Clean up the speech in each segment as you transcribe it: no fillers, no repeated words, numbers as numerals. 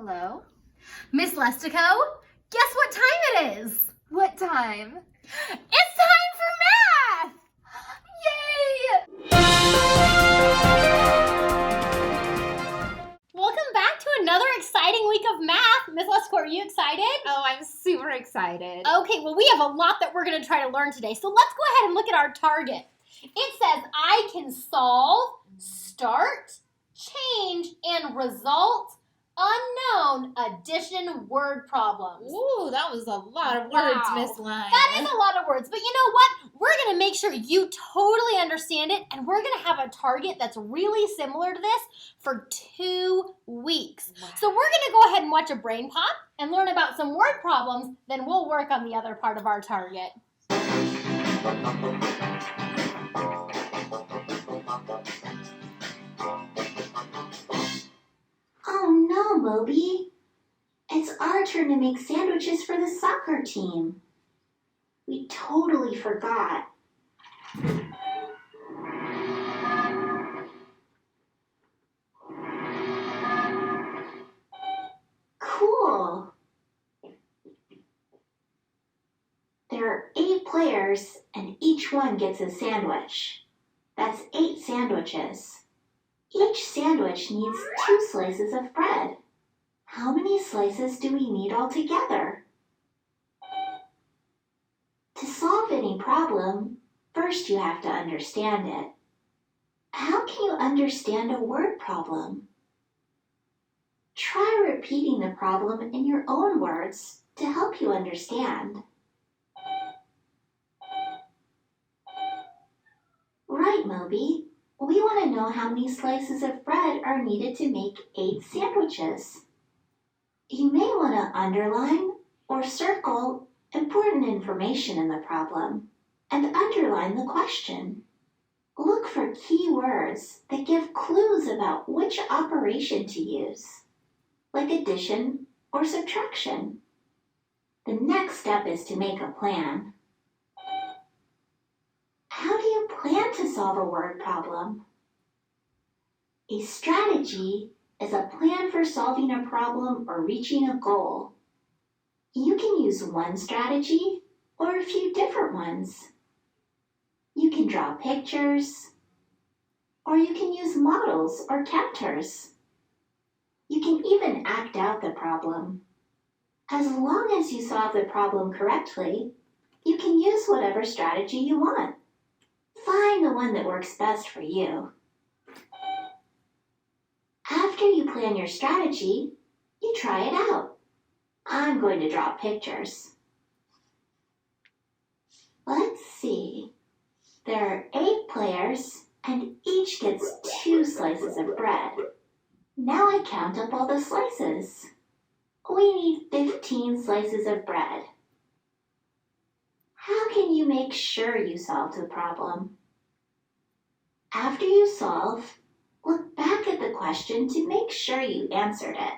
Hello? Miss Lestico, guess what time it is? What time? It's time for math! Yay! Welcome back to another exciting week of math. Miss Lestico, are you excited? Oh, I'm super excited. Okay, well, we have a lot that we're going to try to learn today. So let's go ahead and look at our target. It says I can solve, start, change, and result unknown addition word problems. Ooh, that was a lot of Wow. words, Miss Lyon. That is a lot of words, but you know what? We're going to make sure you totally understand it, and we're going to have a target that's really similar to this for 2 weeks. Wow. So we're going to go ahead and watch a brain pop and learn about some word problems, then we'll work on the other part of our target. Oh no, Moby. It's our turn to make sandwiches for the soccer team. We totally forgot. Cool. There are 8 players and each one gets a sandwich. That's 8 sandwiches. Each sandwich needs 2 slices of bread. How many slices do we need altogether? To solve any problem, first you have to understand it. How can you understand a word problem? Try repeating the problem in your own words to help you understand. Right, Moby. We want to know how many slices of bread are needed to make 8 sandwiches. You may want to underline or circle important information in the problem and underline the question. Look for key words that give clues about which operation to use, like addition or subtraction. The next step is to make a plan. How do you plan to solve a word problem? A strategy is a plan for solving a problem or reaching a goal. You can use one strategy or a few different ones. You can draw pictures, or you can use models or counters. You can even act out the problem. As long as you solve the problem correctly, you can use whatever strategy you want. Find the one that works best for you. After you plan your strategy, you try it out. I'm going to draw pictures. Let's see. There are 8 players and each gets 2 slices of bread. Now I count up all the slices. We need 15 slices of bread. How can you make sure you solved the problem? After you solve, look back at the question to make sure you answered it.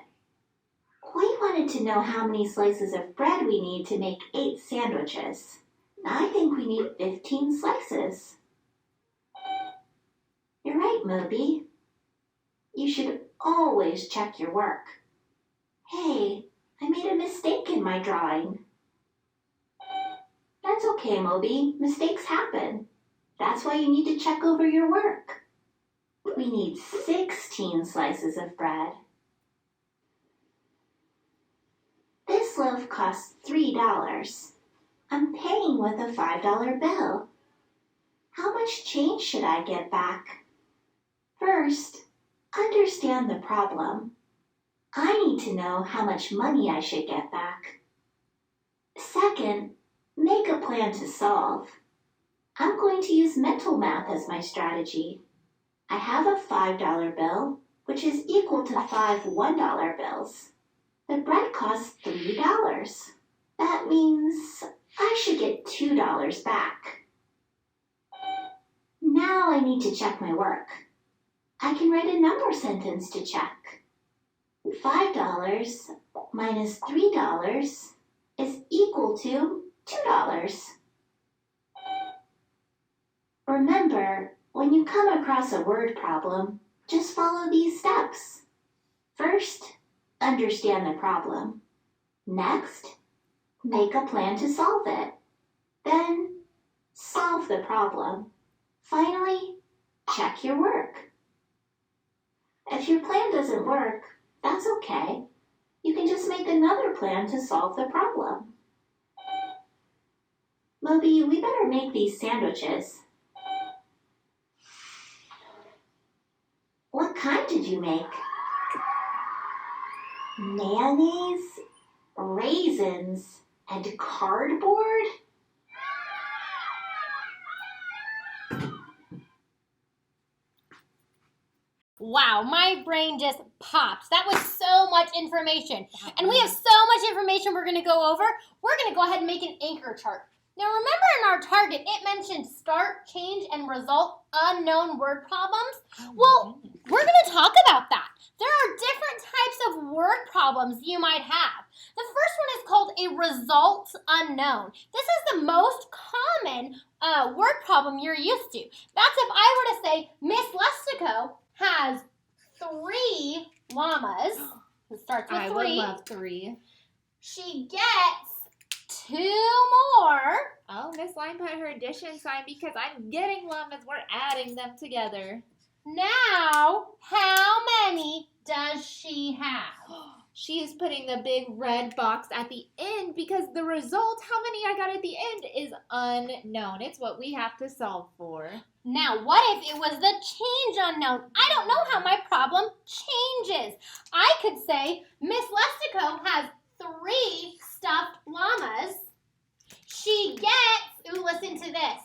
We wanted to know how many slices of bread we need to make 8 sandwiches. I think we need 15 slices. You're right, Moby. You should always check your work. Hey, I made a mistake in my drawing. That's okay, Moby. Mistakes happen. That's why you need to check over your work. We need 16 slices of bread. This loaf costs $3. I'm paying with a $5 bill. How much change should I get back? First, understand the problem. I need to know how much money I should get back. Second, make a plan to solve. I'm going to use mental math as my strategy. I have a $5 bill, which is equal to 5 $1 bills. The bread costs $3. That means I should get $2 back. Now I need to check my work. I can write a number sentence to check. $5 minus $3 is equal to $2. Remember, when you come across a word problem, just follow these steps. First, Understand the problem. Next, make a plan to solve it. Then, solve the problem. Finally, check your work. If your plan doesn't work, that's okay. You can just make another plan to solve the problem. Moby, we better make these sandwiches. What kind did you make? Mayonnaise, raisins, and cardboard? Wow, my brain just popped. That was so much information. And we have so much information we're going to go over. We're going to go ahead and make an anchor chart. Now remember in our target, it mentioned start, change, and result unknown word problems. Well, we're going to talk about that. There are different types of word problems you might have. The first one is called a result unknown. This is the most common word problem you're used to. That's if I were to say, Miss Lestico has 3 llamas. It starts with 3. I would love 3. She gets 2 more. Oh, Miss Line put her addition sign because I'm getting llamas. We're adding them together. Now, how many does she have? She is putting the big red box at the end because the result, how many I got at the end, is unknown. It's what we have to solve for. Now, what if it was the change unknown? I don't know how my problem changes. I could say Miss Lestico has 3 stuffed llamas. She gets, ooh, listen to this.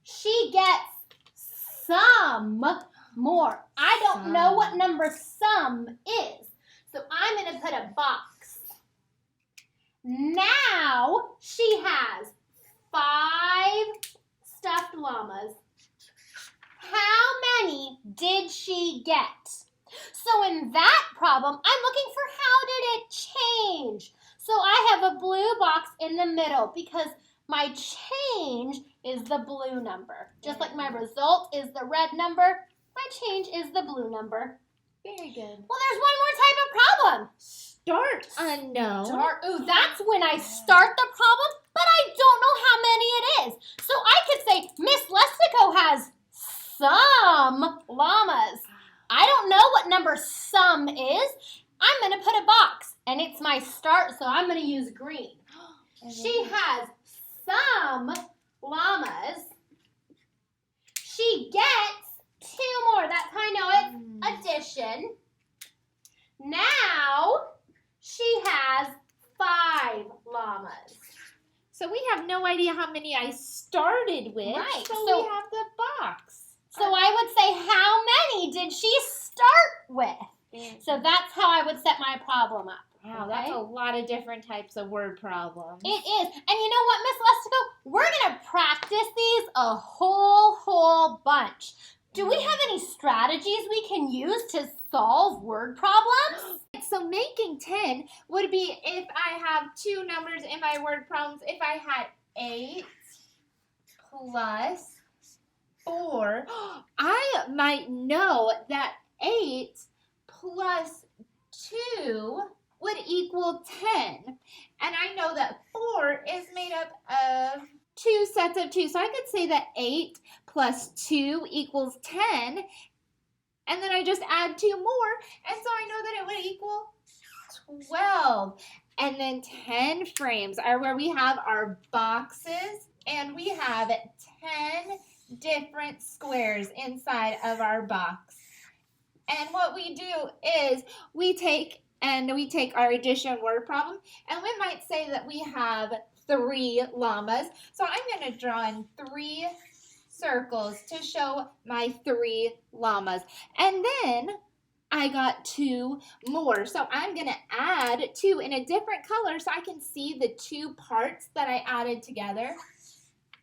She gets some more. I don't know what number some is. So I'm going to put a box. Now she has 5 stuffed llamas. How many did she get? So in that problem, I'm looking for how did it change? So I have a blue box in the middle because my change is the blue number. Just like my result is the red number, my change is the blue number. Very good. Well, there's one more type of problem. Start unknown. Ooh, that's when I start the problem, but I don't know how many it is. So I could say Miss Lestico has some llamas. I don't know what number some is. I'm going to put a box, and it's my start, so I'm going to use green. She has some llamas. She gets 2 more. That's how I know it's addition. Now she has 5 llamas. So we have no idea how many I started with. Right. So So- we have the box. So I would say, how many did she start with? So that's how I would set my problem up. Wow, that's a lot of different types of word problems. It is. And you know what, Miss Lestico? We're going to practice these a whole bunch. Do we have any strategies we can use to solve word problems? So making 10 would be if I have 2 numbers in my word problems. If I had 8 plus 4, I might know that 8 plus 2 would equal 10. And I know that 4 is made up of 2 sets of 2. So I could say that 8 plus 2 equals 10. And then I just add 2 more. And so I know that it would equal 12. And then 10 frames are where we have our boxes. And we have 10 different squares inside of our box. And what we do is we take our addition word problem, and we might say that we have 3 llamas. So I'm going to draw in 3 circles to show my 3 llamas. And then I got 2 more. So I'm going to add 2 in a different color so I can see the 2 parts that I added together.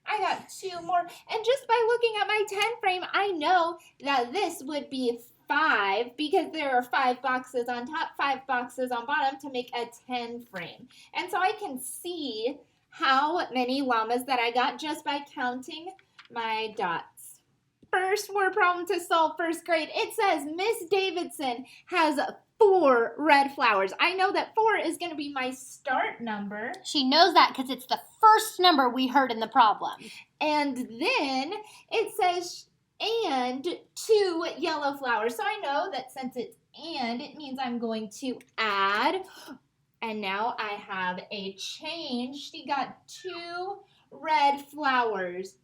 I got 2 more. And just by looking at my 10 frame, I know that this would be 5 because there are 5 boxes on top, 5 boxes on bottom to make a 10 frame. And so I can see how many llamas that I got just by counting my dots. first word problem to solve first grade. It says Miss Davidson has 4 red flowers. I know that 4 is going to be my start number. She knows that because it's the first number we heard in the problem. And then it says, and 2 yellow flowers. So I know that since it's and, it means I'm going to add. And now I have a change. She got 2 red flowers.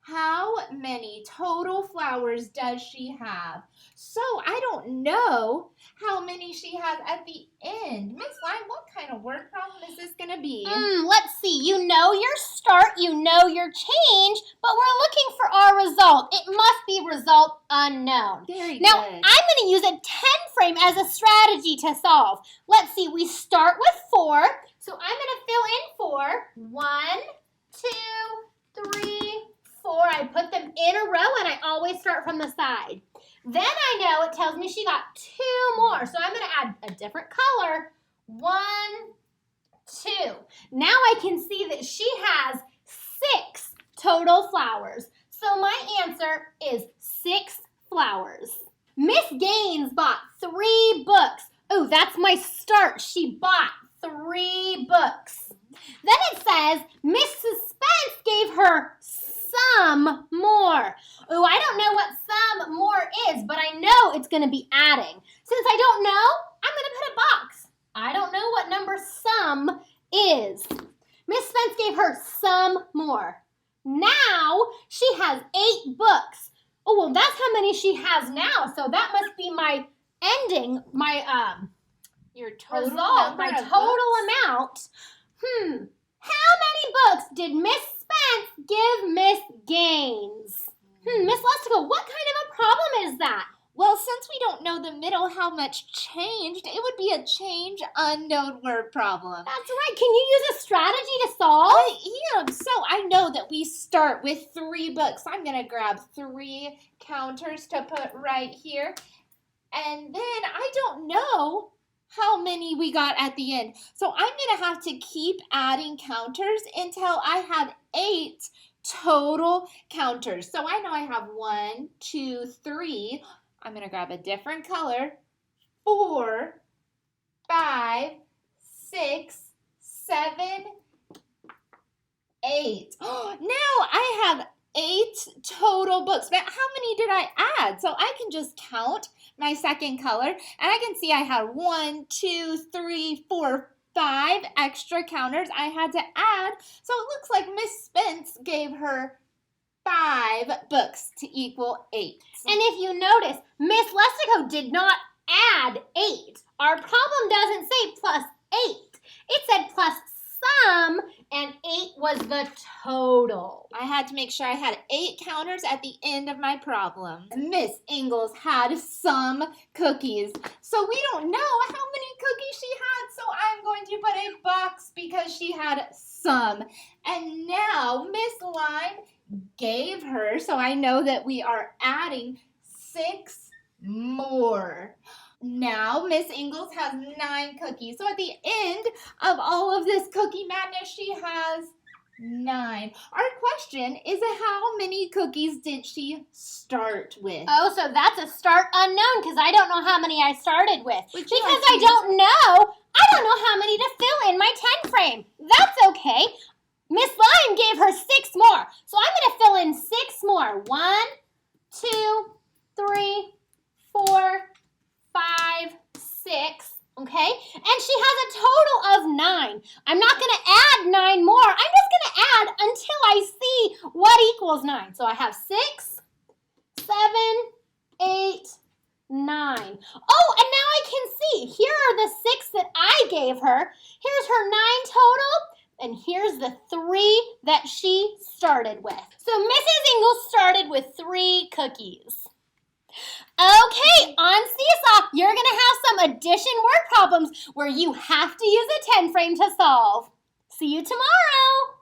How many total flowers does she have? So I don't know how many she has at the end. Miss Lime, what kind of word problem is this going to be? Let's see. You know your start, you know your change, but we're looking for our result. It must be result unknown. Very Now, good. I'm going to use a 10 frame as a strategy to solve. Let's see. We start with 4. So I'm going to fill in 4. 1, 2, 3, 4. I put them in a row and I always start from the side. Then I know it tells me she got 2 more. So I'm going to add a different color. 1, 2. Now I can see that she has 6 total flowers. So my answer is 6 flowers. Miss Gaines bought 3 books. Oh, that's my start. She bought 3 books. Then it says Miss Suspense gave her some more. Oh, I don't know what some more is, but I know it's going to be adding. Since I don't know, I'm going to put a box. I don't know what number some is. Miss Spence gave her some more. Now she has 8 books. Oh, well, that's how many she has now. So that must be my ending, my Your total result, number my of total books? amount. How many books did Miss Spence give Miss Gaines? Miss Lustico, what kind of a problem is that? Well, since we don't know the middle how much changed, it would be a change unknown word problem. That's right. Can you use a strategy to solve? So I know that we start with 3 books. I'm going to grab 3 counters to put right here. And then I don't know how many we got at the end. So I'm going to have to keep adding counters until I have 8 total counters. So I know I have 1, 2, 3. I'm going to grab a different color. 4, 5, 6, 7, 8. Now I have 8 total books. But how many did I add? So I can just count my second color, and I can see I had 1, 2, 3, 4, 5 extra counters I had to add. So it looks like Miss Spence gave her 5 books to equal 8. And if you notice, Miss Lustico did not add 8. Our problem doesn't say plus 8. It said plus some, and 8 was the total. I had to make sure I had 8 counters at the end of my problem. Miss Ingalls had some cookies. So we don't know how many cookies she had, so I'm going to put a box because she had some. And now Miss Lime gave her, so I know that we are adding 6 more. Now Miss Ingalls has 9 cookies. So at the end of all of this cookie madness, she has 9. Our question is, how many cookies did she start with? Oh, so that's a start unknown because I don't know how many I started with. Would you Because like to I don't know how many to fill in my 10 frame. That's okay. Miss Lime gave her 6 more. So I'm going to fill in 6 more. 1, 2, 3, 4, 5, 6. Okay? And she has a total of 9. I'm not going to add 9 more. I'm just going to add until I see what equals 9. So I have 6, 7, 8, 9. Oh, and now I can see. Here are the 6 that I gave her. Here's her 9 total. And here's the 3 that she started with. So Mrs. Ingalls started with 3 cookies. Okay, on Seesaw, you're going to have some addition word problems where you have to use a 10 frame to solve. See you tomorrow.